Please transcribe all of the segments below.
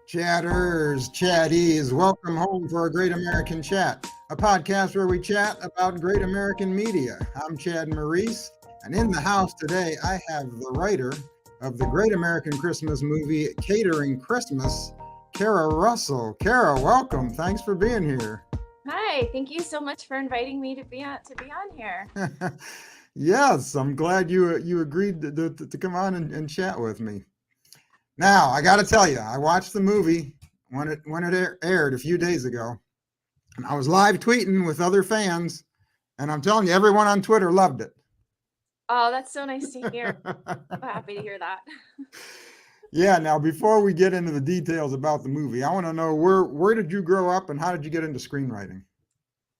Chatters, chatties, welcome home for a Great American Chat, a podcast where we chat about great American media. I'm Chad Maurice, and in the house today I have the writer of the Great American Christmas movie, Catering Christmas, Cara Russell. Cara, welcome. Thanks for being here. Hi, thank you so much for inviting me to be on here. Yes, I'm glad you agreed to come on and chat with me. Now, I got to tell you, I watched the movie when it aired a few days ago, and I was live tweeting with other fans, and I'm telling you, everyone on Twitter loved it. Oh, that's so nice to hear. I'm happy to hear that. Yeah, now before we get into the details about the movie, I want to know where did you grow up and how did you get into screenwriting?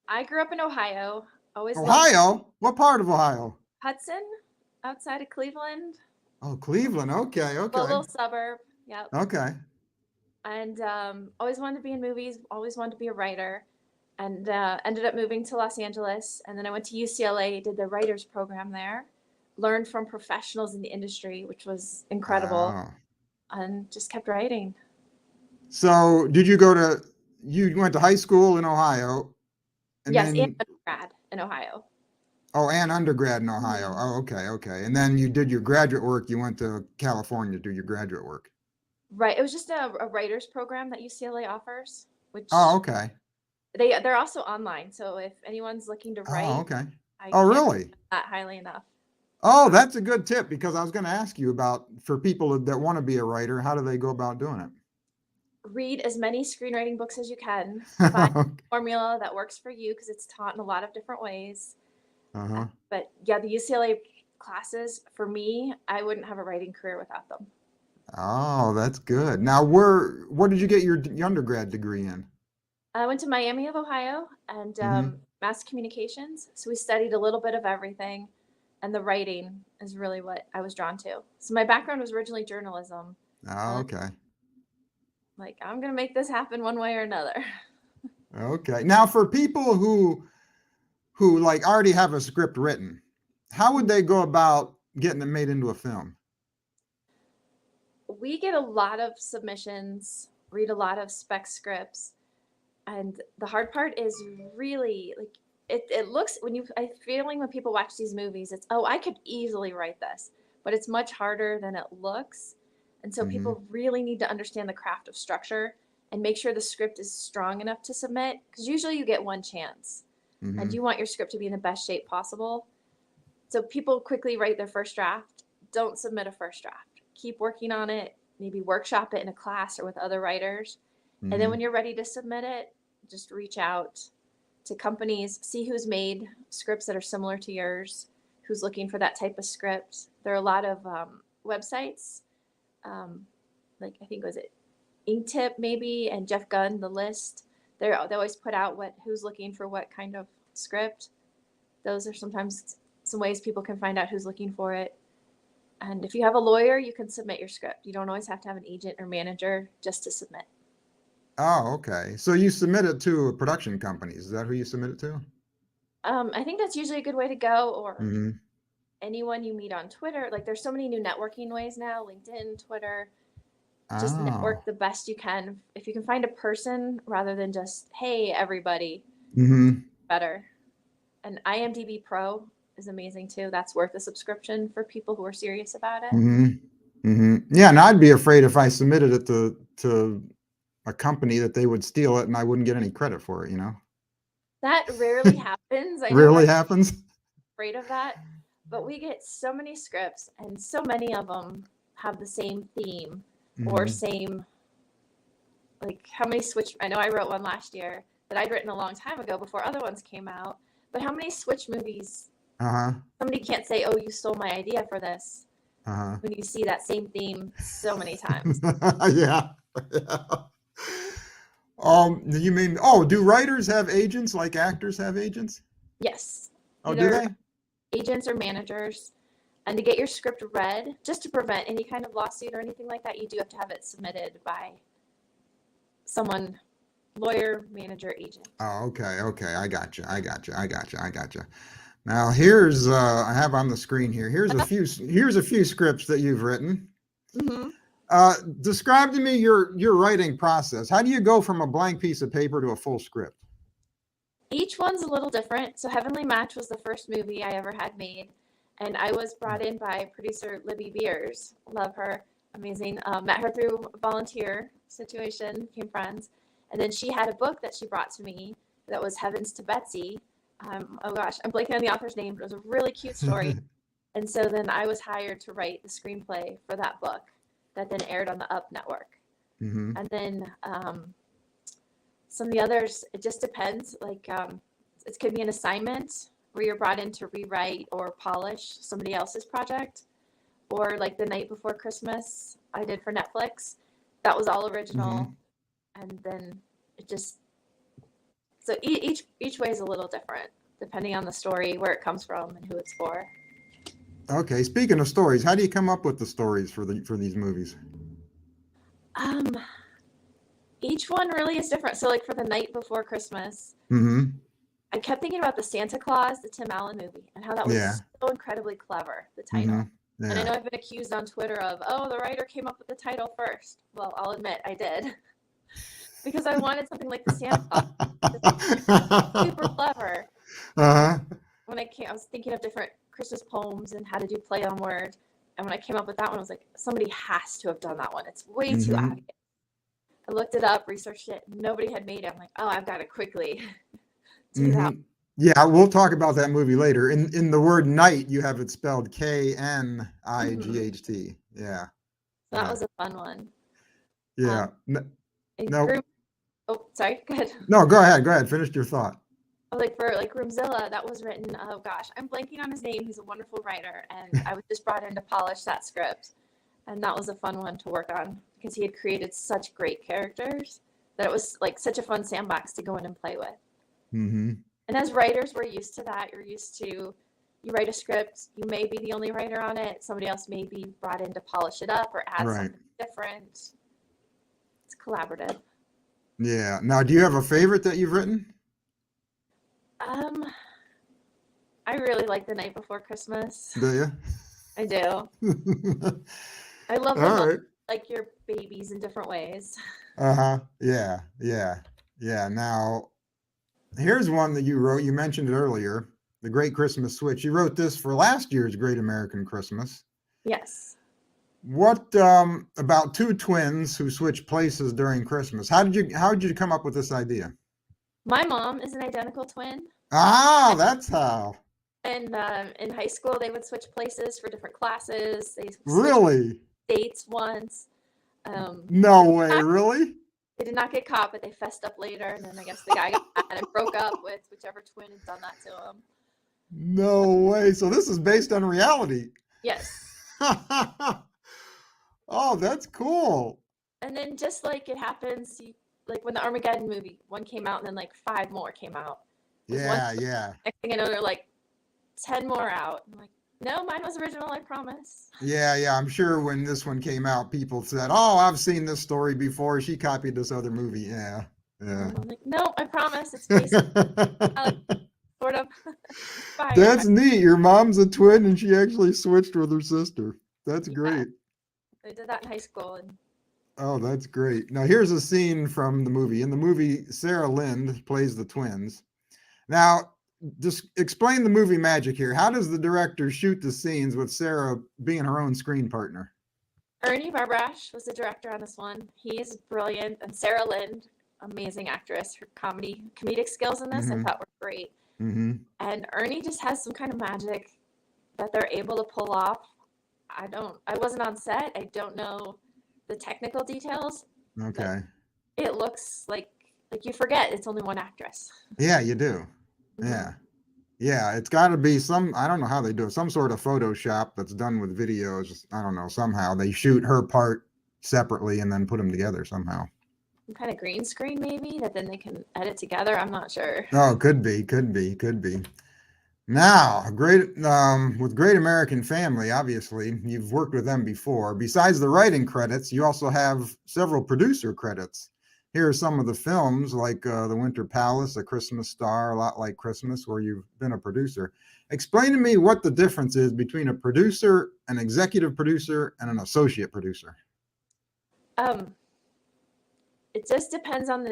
I grew up in Ohio. Ohio? What part of Ohio? Hudson, outside of Cleveland. Oh, Cleveland. Okay. A little suburb. Yep. Okay. And always wanted to be in movies. Always wanted to be a writer, and ended up moving to Los Angeles. And then I went to UCLA, did the writers program there, learned from professionals in the industry, which was incredible, and just kept writing. So, you went to high school in Ohio? Yes, and undergrad in Ohio. Oh, and undergrad in Ohio. Mm-hmm. Oh, okay. And then you did your graduate work. You went to California to do your graduate work. Right. It was just a writers program that UCLA offers, which okay. They're also online. So if anyone's looking to write, okay. I really? Not highly enough. Oh, that's a good tip, because I was going to ask you about, for people that want to be a writer, how do they go about doing it? Read as many screenwriting books as you can. Find a formula that works for you, because it's taught in a lot of different ways. But yeah, the UCLA classes, for me, I wouldn't have a writing career without them. Oh, that's good. Now, what did you get your undergrad degree in? I went to Miami of Ohio, and mass communications. So we studied a little bit of everything, and the writing is really what I was drawn to. So my background was originally journalism. Oh, okay. Like, I'm going to make this happen one way or another. Okay. Now, for people who like already have a script written, how would they go about getting it made into a film? We get a lot of submissions, read a lot of spec scripts, and the hard part is really like it looks when people watch these movies, it's, oh, I could easily write this, but it's much harder than it looks. And so people really need to understand the craft of structure and make sure the script is strong enough to submit, because usually you get one chance. And you want your script to be in the best shape possible. So people quickly write their first draft. Don't submit a first draft. Keep working on it. Maybe workshop it in a class or with other writers. And then when you're ready to submit it, just reach out to companies, see who's made scripts that are similar to yours, who's looking for that type of script. There are a lot of websites, like I think was it Inktip maybe, and Jeff Gunn, The List. They always put out who's looking for what kind of script. Those are sometimes some ways people can find out who's looking for it. And if you have a lawyer, you can submit your script. You don't always have to have an agent or manager just to submit. Oh, okay. So you submit it to production companies. Is that who you submit it to? I think that's usually a good way to go, or anyone you meet on Twitter. Like, there's so many new networking ways now, LinkedIn, Twitter. Just network the best you can. If you can find a person rather than just, hey, everybody, better. And IMDb Pro is amazing too. That's worth a subscription for people who are serious about it. Yeah, and I'd be afraid if I submitted it to a company that they would steal it and I wouldn't get any credit for it, That rarely happens. I know Rarely happens? Afraid of that. But we get so many scripts, and so many of them have the same theme or same, like, how many Switch, I know I wrote one last year that I'd written a long time ago before other ones came out, but how many Switch movies, somebody can't say, oh, you stole my idea for this, when you see that same theme so many times. Yeah. You mean, do writers have agents like actors have agents? Yes. Oh, do they? Agents or managers. And to get your script read, just to prevent any kind of lawsuit or anything like that, you do have to have it submitted by someone, lawyer, manager, agent. Oh, okay. I got you. Now I have on the screen here. Here's a few scripts that you've written. Describe to me your writing process. How do you go from a blank piece of paper to a full script? Each one's a little different. So Heavenly Match was the first movie I ever had made, and I was brought in by producer Libby Beers. Love her, amazing. Met her through a volunteer situation, became friends, and then she had a book that she brought to me that was Heavens to Betsy. Oh gosh, I'm blanking on the author's name, but it was a really cute story. And so then I was hired to write the screenplay for that book that then aired on the Up Network. Mm-hmm. And then some of the others, it just depends. Like it could be an assignment where you're brought in to rewrite or polish somebody else's project. Or like The Night Before Christmas I did for Netflix. That was all original. Mm-hmm. And then it just, so each way is a little different depending on the story, where it comes from, and who it's for. Okay, speaking of stories, how do you come up with the stories for these movies? Each one really is different. So like for The Night Before Christmas, Mm-hmm. I kept thinking about the Santa Claus, the Tim Allen movie, and how that was so incredibly clever, the title. Mm-hmm. Yeah. And I know I've been accused on Twitter of, oh, the writer came up with the title first. Well, I'll admit I did. Because I wanted something like the Santa Claus. Super clever. Uh-huh. When I was thinking of different Christmas poems and how to do play on words. And when I came up with that one, I was like, somebody has to have done that one. It's way too obvious. I looked it up, researched it. Nobody had made it. I'm like, oh, I've got to quickly do that. Yeah, we'll talk about that movie later. In the word night, you have it spelled Knight. Yeah. So that was a fun one. Yeah. Oh, sorry. Go ahead. No, go ahead. Finish your thought. Like for like Roomzilla, that was written. Oh gosh, I'm blanking on his name. He's a wonderful writer, and I was just brought in to polish that script, and that was a fun one to work on because he had created such great characters that it was like such a fun sandbox to go in and play with. Mm-hmm. And as writers, we're used to that. You're used to, you write a script, you may be the only writer on it. Somebody else may be brought in to polish it up or add something different. It's collaborative. Yeah. Now, do you have a favorite that you've written? I really like The Night Before Christmas. Do you? I do. I love them like your babies in different ways. Uh-huh. Yeah. Now, here's one that you wrote. You mentioned it earlier, The Great Christmas Switch. You wrote this for last year's Great American Christmas. Yes. What about two twins who switch places during Christmas? How did you come up with this idea? My mom is an identical twin. Ah, that's how. And in high school, they would switch places for different classes. They really dates once. No way, really? They did not get caught, but they fessed up later, and then I guess the guy got mad and broke up with whichever twin had done that to him. No way. So this is based on reality. Yes. Oh, that's cool. And then just like it happens, like when the Armageddon movie, one came out, and then like 5 more came out. Yeah. Next thing I know, they're like 10 more out. I'm like, no, mine was original, I promise. Yeah. I'm sure when this one came out, people said, "Oh, I've seen this story before. She copied this other movie." Yeah. I'm like, no, I promise. It's based sort of. That's neat. Your mom's a twin, and she actually switched with her sister. That's great. I did that in high school. Oh, that's great. Now, here's a scene from the movie. In the movie, Sarah Lind plays the twins. Now, just explain the movie magic here. How does the director shoot the scenes with Sarah being her own screen partner? Ernie Barbrash was the director on this one. He is brilliant. And Sarah Lind, amazing actress. Her comedic skills in this I thought were great. Mm-hmm. And Ernie just has some kind of magic that they're able to pull off. I wasn't on set. I don't know the technical details. Okay. It looks like you forget it's only one actress. Yeah, you do. Yeah, it's got to be I don't know how they do it, some sort of Photoshop that's done with videos. I don't know, somehow they shoot her part separately and then put them together somehow. Some kind of green screen maybe that then they can edit together. I'm not sure. Oh, could be. Now, with Great American Family, obviously, you've worked with them before. Besides the writing credits, you also have several producer credits. Here are some of the films like The Winter Palace, A Christmas Star, A Lot Like Christmas, where you've been a producer. Explain to me what the difference is between a producer, an executive producer, and an associate producer. Um, it just depends on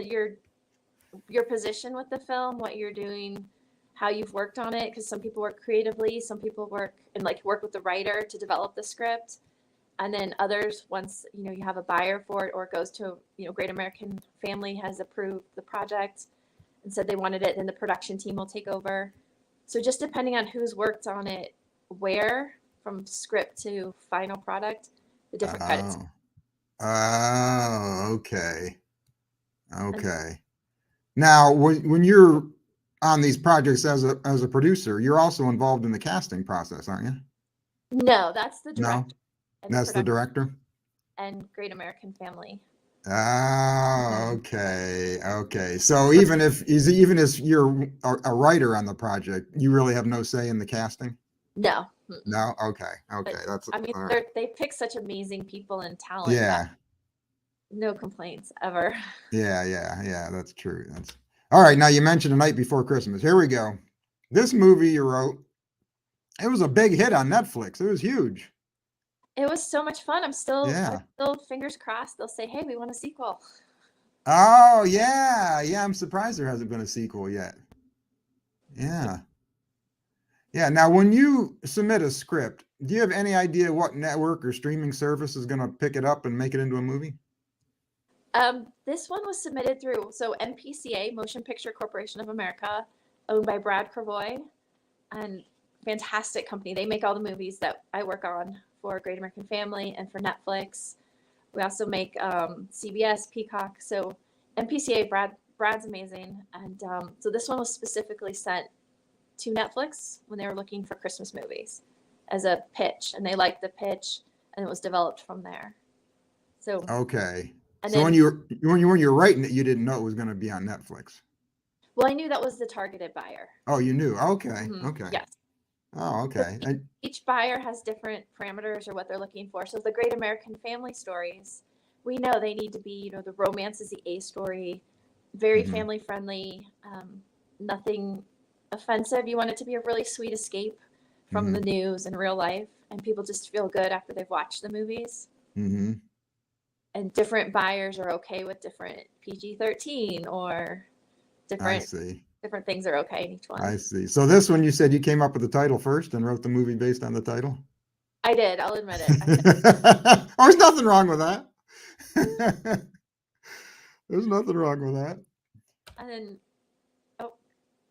your position with the film, what you're doing, how you've worked on it. Because some people work creatively, some people work with the writer to develop the script, and then others, once you have a buyer for it or it goes to Great American Family has approved the project and said they wanted it, then the production team will take over. So just depending on who's worked on it, where from script to final product, the different credits. Oh. Oh, okay. Okay. Now, when you're on these projects as a producer, you're also involved in the casting process, aren't you? No, that's the No, director and the that's the production director. and Great American Family. Oh, okay, okay. So even if you're a writer on the project, you really have no say in the casting? No. No? Okay, okay. But That's I mean, all right. they pick such amazing people and talent that Yeah, no complaints ever. yeah. That's true. That's all right. Now you mentioned A Night Before Christmas. Here we go. This movie you wrote, it was a big hit on Netflix. It was huge. It was so much fun. I'm still Yeah. fingers crossed. They'll say, "Hey, we want a sequel." Oh, yeah. I'm surprised there hasn't been a sequel yet. Yeah. Yeah. Now, when you submit a script, do you have any idea what network or streaming service is going to pick it up and make it into a movie? This one was submitted through MPCA, Motion Picture Corporation of America, owned by Brad Cravoy, and fantastic company. They make all the movies that I work on for Great American Family and for Netflix. We also make CBS, Peacock. So MPCA, Brad's amazing, and so this one was specifically sent to Netflix when they were looking for Christmas movies as a pitch, and they liked the pitch, and it was developed from there. So Okay. and So then when you were writing it, you didn't know it was going to be on Netflix. well, I knew that was the targeted buyer. Oh, you knew. Okay. Okay. Yes. Oh, okay. Each buyer has different parameters or what they're looking for. So the Great American Family stories, we know they need to be, the romance is the A story, very Mhm. family friendly, nothing offensive. You want it to be a really sweet escape from the news and real life, and people just feel good after they've watched the movies. Mm-hmm. And different buyers are okay with different PG-13 or I see. different things are okay in each one. I see. So this one, you said you came up with the title first and wrote the movie based on the title? I did. I'll admit it. Oh, there's nothing wrong with that. There's nothing wrong with that. And then,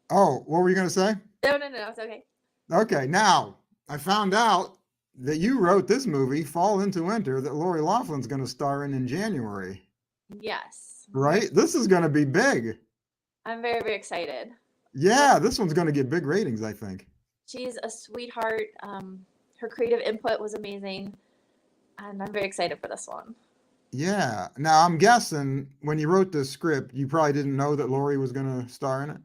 Oh, what were you going to say? no, it's okay. Okay, now I found out that you wrote this movie, Fall into Winter, that Lori Loughlin's going to star in January. Yes. Right? This is going to be big. I'm very, very excited. Yeah, this one's going to get big ratings, I think. She's a sweetheart. Her creative input was amazing, and I'm very excited for this one. Yeah. Now, I'm guessing when you wrote this script, you probably didn't know that Lori was going to star in it?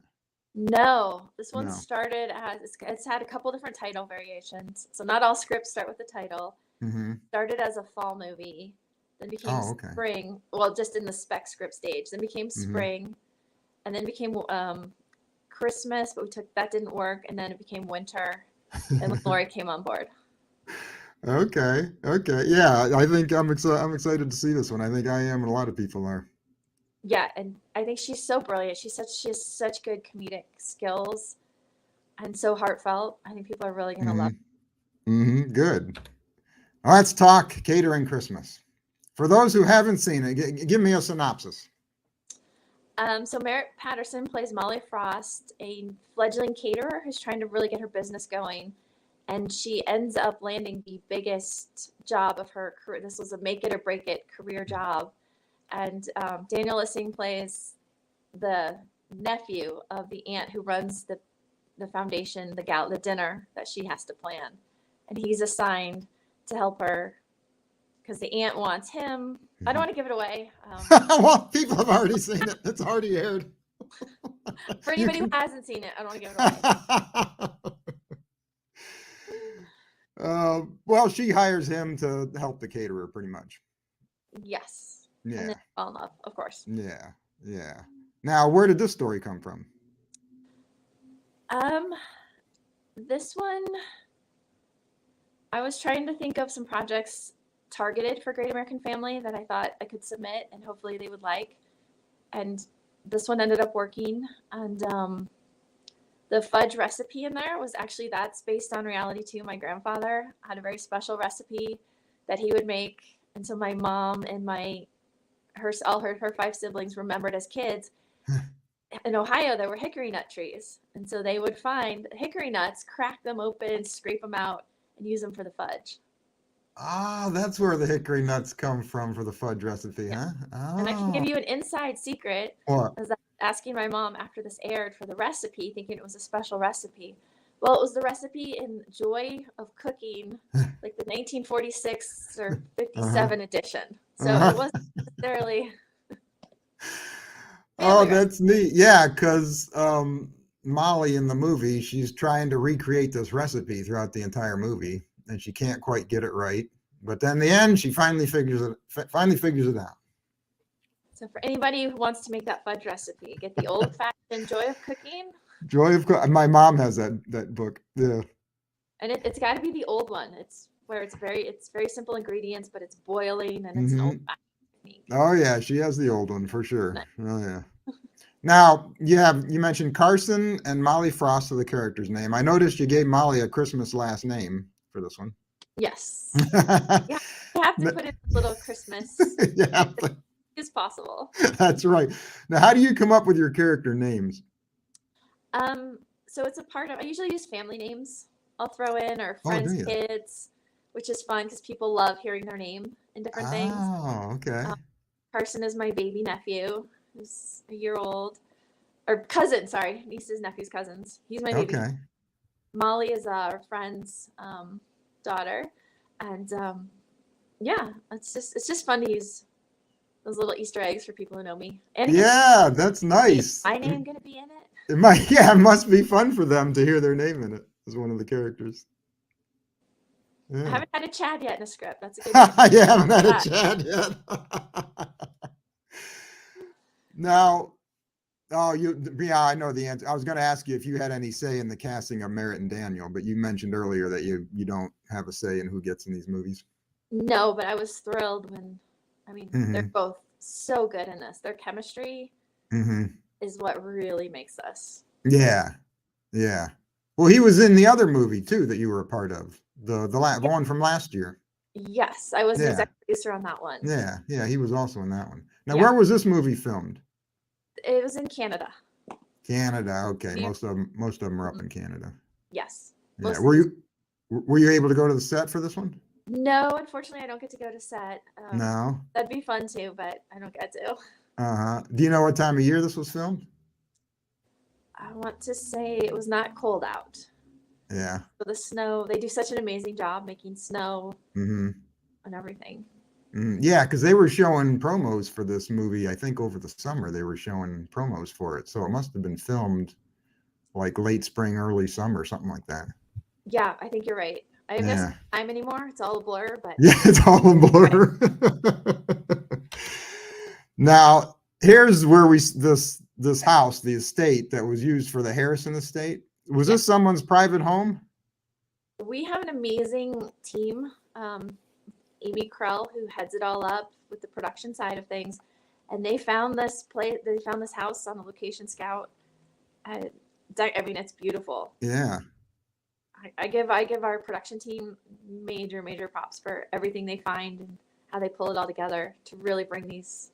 No, this one No. started as it's had a couple different title variations. So not all scripts start with the title. Mm-hmm. Started as a fall movie, then became spring. Well, just in the spec script stage. Then became spring, and then became Christmas. But that didn't work, and then it became winter, and Lori came on board. Okay. Yeah, I think I'm excited to see this one. I think I am, and a lot of people are. Yeah, and I think she's so brilliant. She has such good comedic skills, and so heartfelt. I think people are really gonna love it. Good. Let's talk Catering Christmas. For those who haven't seen it, give me a synopsis. So Merritt Patterson plays Molly Frost, a fledgling caterer who's trying to really get her business going. And she ends up landing the biggest job of her career. This was a make it or break it career job. And Daniel Lissing plays the nephew of the aunt who runs the foundation, the dinner that she has to plan. And he's assigned to help her because the aunt wants him. I don't want to give it away. Well, people have already seen it. It's already aired. For anybody who hasn't seen it, I don't want to give it away. Well, she hires him to help the caterer, pretty much. Yes. Yeah. And then fall in love, of course. Yeah. Now, where did this story come from? This one, I was trying to think of some projects targeted for Great American Family that I thought I could submit and hopefully they would like. And this one ended up working. And the fudge recipe in there was actually, that's based on reality too. My grandfather had a very special recipe that he would make. And so my mom and all her 5 siblings remembered as kids. In Ohio, there were hickory nut trees. And so they would find hickory nuts, crack them open, scrape them out, and use them for the fudge. Ah, that's where the hickory nuts come from for the fudge recipe, huh? And I can give Oh. you an inside secret. What? I was asking my mom after this aired for the recipe, thinking it was a special recipe. Well, it was the recipe in Joy of Cooking, like the 1946 or 57 edition. So it wasn't necessarily. Oh, that's neat. Yeah, because Molly in the movie, she's trying to recreate this recipe throughout the entire movie, and she can't quite get it right. But then in the end, she finally figures it out. So for anybody who wants to make that fudge recipe, get the old-fashioned Joy of Cooking. Joy of Cooking. My mom has that book. Yeah. And it's got to be the old one. It's where it's very simple ingredients, but it's boiling and it's an old-fashioned technique. Oh yeah, she has the old one for sure. Nice. Oh yeah. Now you mentioned Carson and Molly Frost are the character's name. I noticed you gave Molly a Christmas last name for this one. Yes. You have to put in a little Christmas. Yeah. As possible. That's right. Now, how do you come up with your character names? So it's a part of. I usually use family names. I'll throw in or friends' kids, which is fun because people love hearing their name in different things. Oh, okay. Carson is my baby nephew, who's a year old, or cousin. Sorry, nieces, nephews, cousins. He's my baby. Okay. Molly is our friend's daughter, and yeah, it's just fun to use those little Easter eggs for people who know me. And yeah, that's nice. Is my name gonna be in it? It must be fun for them to hear their name in it as one of the characters. Yeah. I haven't had a Chad yet in a script. That's a good one. You haven't had a Chad yet. Now, I know the answer. I was going to ask you if you had any say in the casting of Merritt and Daniel, but you mentioned earlier that you don't have a say in who gets in these movies. No, but I was thrilled when, they're both so good in this. Their chemistry is what really makes us. Yeah. Yeah. Well, he was in the other movie too that you were a part of, the one from last year. Yes, I was the executive producer on that one. Yeah, yeah, he was also in that one. Now, where was this movie filmed? It was in Canada. Canada, okay. Yeah. Most of them are up in Canada. Yes. Yeah. Were you able to go to the set for this one? No, unfortunately, I don't get to go to set. No. That'd be fun too, but I don't get to. Do you know what time of year this was filmed? I want to say it was not cold out. Yeah. So the snow, they do such an amazing job making snow and everything. Yeah, because they were showing promos for this movie. I think over the summer they were showing promos for it. So it must have been filmed like late spring, early summer, something like that. Yeah, I think you're right. I don't have time anymore. It's all a blur, but yeah, it's all a blur. Now, here's where this house, the estate that was used for the Harrison estate. Was this someone's private home? We have an amazing team. Amy Krell, who heads it all up with the production side of things, and they found this place. They found this house on a location scout. It's beautiful. Yeah. I give our production team major props for everything they find and how they pull it all together to really bring these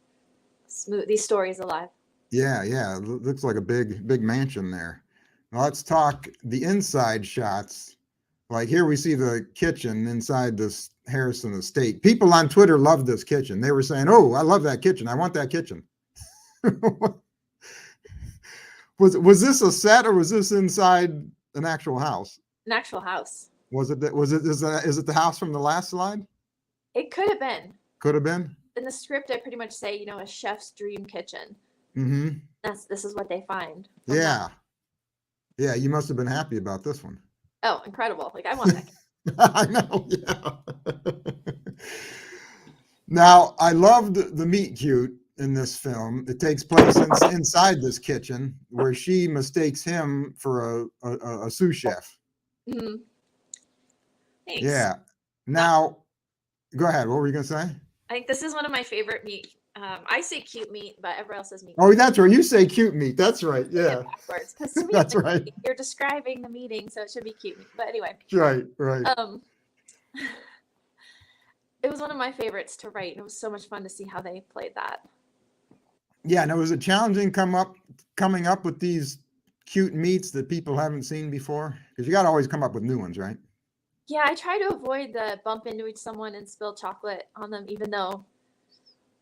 stories alive. Yeah, it looks like a big mansion there. Now let's talk the inside shots. Like here we see the kitchen inside this Harrison estate. People on Twitter love this kitchen. They were saying, "Oh, I love that kitchen. I want that kitchen." Was this a set or was this inside an actual house? An actual house. Is it the house from the last slide? It could have been. Could have been. In the script, I pretty much say, a chef's dream kitchen. This is what they find. Yeah. Yeah, you must have been happy about this one. Oh, incredible. Like, I want that. I know, yeah. Now, I loved the meet cute in this film. It takes place inside this kitchen where she mistakes him for a sous chef. Thanks. Yeah. Now, Go ahead. What were you going to say? I think this is one of my favorite meat. I say cute meat, but everyone else says meat. Oh, that's right. You say cute meat. That's right. Yeah. Backwards. Because to me, That's right. you're describing the meeting, so it should be cute meat. But anyway. Right. Right. It was one of my favorites to write. And it was so much fun to see how they played that. Yeah. And it was a challenging coming up with these cute meats that people haven't seen before, because you got to always come up with new ones, right? Yeah, I try to avoid the bump into someone and spill chocolate on them, even though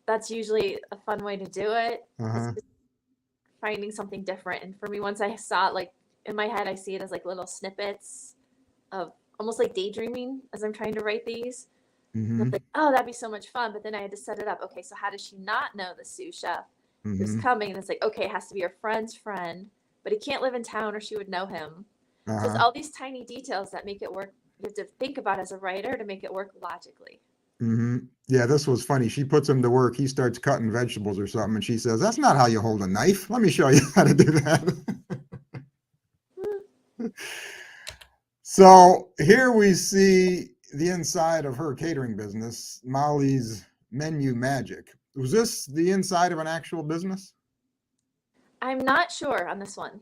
that's usually a fun way to do it. It's just finding something different. And for me, once I saw it, like in my head, I see it as like little snippets of almost like daydreaming as I'm trying to write these. Mm-hmm. I'm like, oh, that'd be so much fun. But then I had to set it up. Okay, so how does she not know the sous chef who's coming? And it's like, okay, it has to be her friend's friend, but he can't live in town or she would know him. So it's all these tiny details that make it work. You have to think about as a writer to make it work logically. Mm-hmm. Yeah, this was funny. She puts him to work. He starts cutting vegetables or something, and she says, "That's not how you hold a knife. Let me show you how to do that." So here we see the inside of her catering business, Molly's Menu Magic. Was this the inside of an actual business? I'm not sure on this one.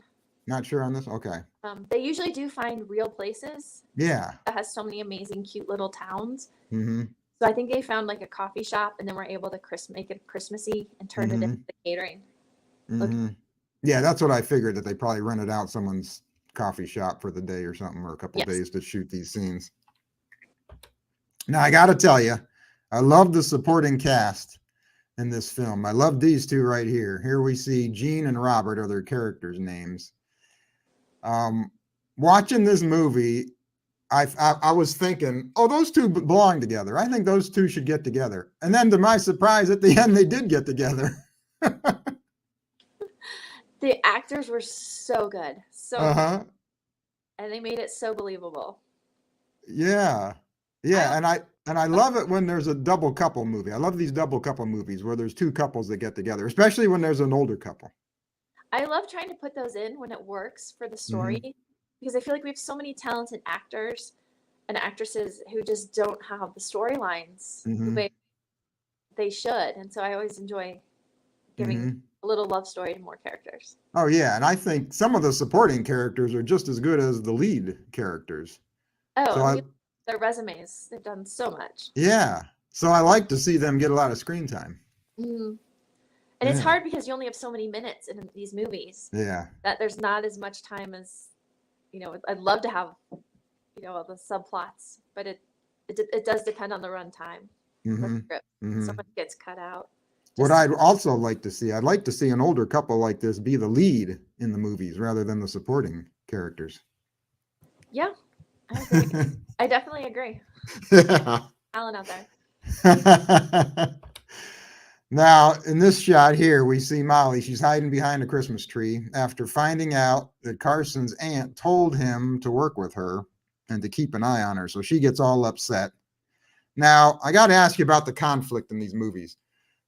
Not sure on this? Okay. They usually do find real places. Yeah. That has so many amazing, cute little towns. Mm-hmm. So I think they found like a coffee shop, and then we're able to make it Christmassy and turn it into catering. Mm-hmm. Yeah, that's what I figured, that they probably rented out someone's coffee shop for the day or something, or a couple of days to shoot these scenes. Now, I got to tell you, I love the supporting cast in this film. I love these two right here. Here we see Jean and Robert are their characters' names. Watching this movie, I was thinking, oh, those two belong together. I think those two should get together. And then to my surprise, at the end, they did get together. The actors were so good. So good. And they made it so believable. Yeah. Yeah. And I love it when there's a double couple movie. I love these double couple movies where there's two couples that get together, especially when there's an older couple. I love trying to put those in when it works for the story, because I feel like we have so many talented actors and actresses who just don't have the storylines the way they should. And so I always enjoy giving a little love story to more characters. Oh, yeah. And I think some of the supporting characters are just as good as the lead characters. Oh, so their resumes, they've done so much. Yeah. So I like to see them get a lot of screen time. And it's hard because you only have so many minutes in these movies. Yeah. That there's not as much time as, I'd love to have, all the subplots, but it does depend on the runtime. The script. So much gets cut out. What I'd also like to see, I'd like to see an older couple like this be the lead in the movies rather than the supporting characters. Yeah, I agree. I definitely agree. Yeah. Talent out there. Now, in this shot here, we see Molly. She's hiding behind a Christmas tree after finding out that Carson's aunt told him to work with her and to keep an eye on her. So she gets all upset. Now, I got to ask you about the conflict in these movies.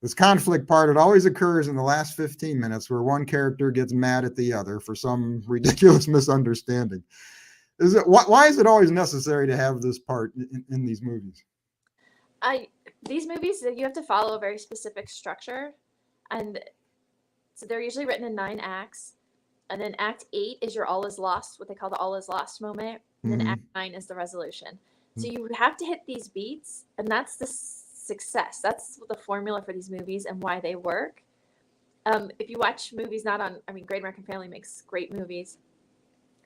This conflict part, it always occurs in the last 15 minutes where one character gets mad at the other for some ridiculous misunderstanding. Why is it always necessary to have this part in these movies? These movies, you have to follow a very specific structure. And so they're usually written in 9 acts. And then Act 8 is your all is lost, what they call the all is lost moment. And then Act 9 is the resolution. So you have to hit these beats, and that's the success. That's the formula for these movies and why they work. If you watch movies Great American Family makes great movies,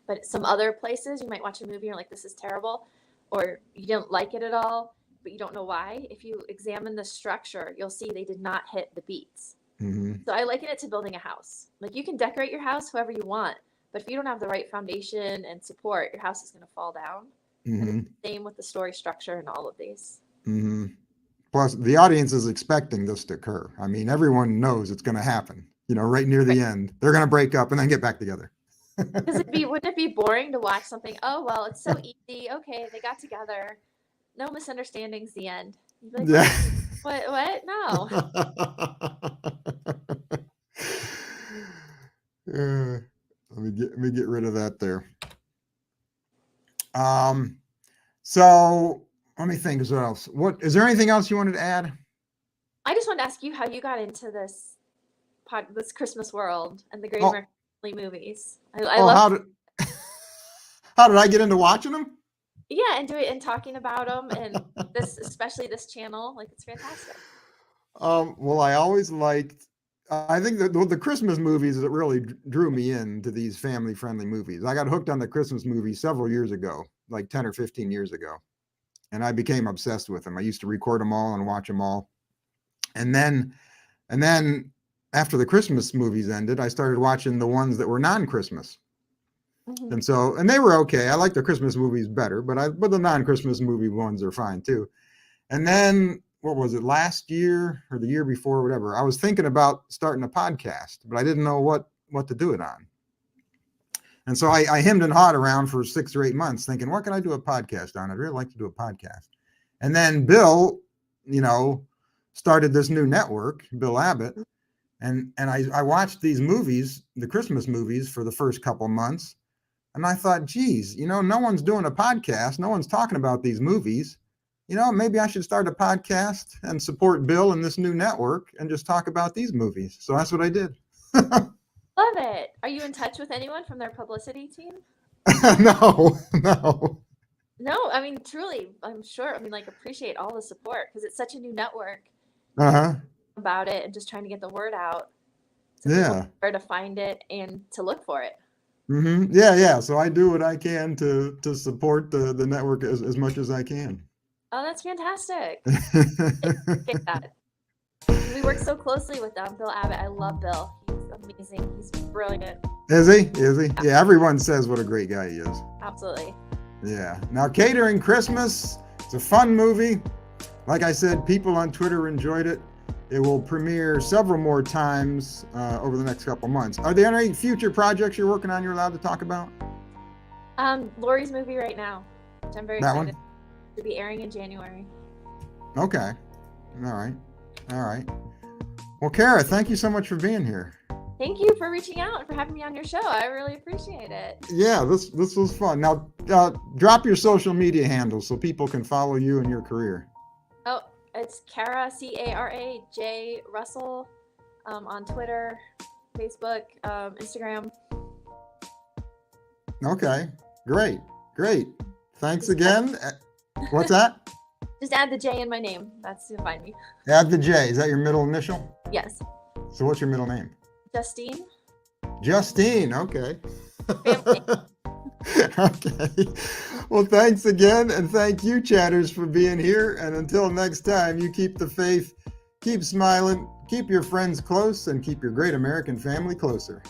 but some other places you might watch a movie and you're like, this is terrible, or you don't like it at all, but you don't know why. If you examine the structure, you'll see they did not hit the beats. So I liken it to building a house. Like, you can decorate your house however you want, but if you don't have the right foundation and support, your house is going to fall down. And same with the story structure and all of these. Plus, the audience is expecting this to occur. I mean, everyone knows it's going to happen. Right near the end, they're going to break up and then get back together. Because wouldn't it be boring to watch something? Oh, well, it's so easy. Okay, they got together. No misunderstandings. The end. You'd be like, what? No. Let me get rid of that there. So Let me think. What else? What is there anything else you wanted to add? I just wanted to ask you how you got into this Christmas world and the Great Oh, American Family movies. I oh, love, how did I get into watching them? yeah, and talking about them, and especially this channel, like it's fantastic. Well, I always liked. I think the Christmas movies that really drew me into these family-friendly movies. I got hooked on the Christmas movies several years ago, like 10 or 15 years ago, and I became obsessed with them. I used to record them all and watch them all, and then after the Christmas movies ended, I started watching the ones that were non-Christmas. Hmm. And they were okay. I like the Christmas movies better, but the non-Christmas movie ones are fine too. And then what was it, last year or the year before, whatever, I was thinking about starting a podcast, but I didn't know what to do it on. And so I hemmed and hawed around for 6 or 8 months thinking, what can I do a podcast on? I'd really like to do a podcast. And then Bill, started this new network, Bill Abbott. And I watched these movies, the Christmas movies, for the first couple months. And I thought, geez, no one's doing a podcast. No one's talking about these movies. Maybe I should start a podcast and support Bill and this new network and just talk about these movies. So that's what I did. Love it. Are you in touch with anyone from their publicity team? No. No, I mean, truly, I'm sure. I mean, like, appreciate all the support because it's such a new network. Uh-huh. About it and just trying to get the word out. So Yeah. where to find it and to look for it. Mm-hmm. Yeah. So I do what I can to support the network as much as I can. Oh, that's fantastic. Get that. We work so closely with them. Bill Abbott. I love Bill. He's amazing. He's brilliant. Is he? Yeah, everyone says what a great guy he is. Absolutely. Yeah. Now, Catering Christmas, it's a fun movie. Like I said, people on Twitter enjoyed it. It will premiere several more times over the next couple months. Are there any future projects you're working on you're allowed to talk about? Lori's movie right now, which I'm very That excited one? to be airing in January. Okay. All right. Well, Cara, thank you so much for being here. Thank you for reaching out and for having me on your show. I really appreciate it. Yeah, this was fun. Now, drop your social media handles so people can follow you and your career. Oh, it's Cara, Cara Russell, on Twitter, Facebook, Instagram. Okay, great. Thanks again. What's that? Just add the J in my name. That's to find me. Add the J. Is that your middle initial? Yes. So what's your middle name? Justine. Okay. Family. Okay. Well, thanks again. And thank you, chatters, for being here. And until next time, you keep the faith, keep smiling, keep your friends close, and keep your great American family closer.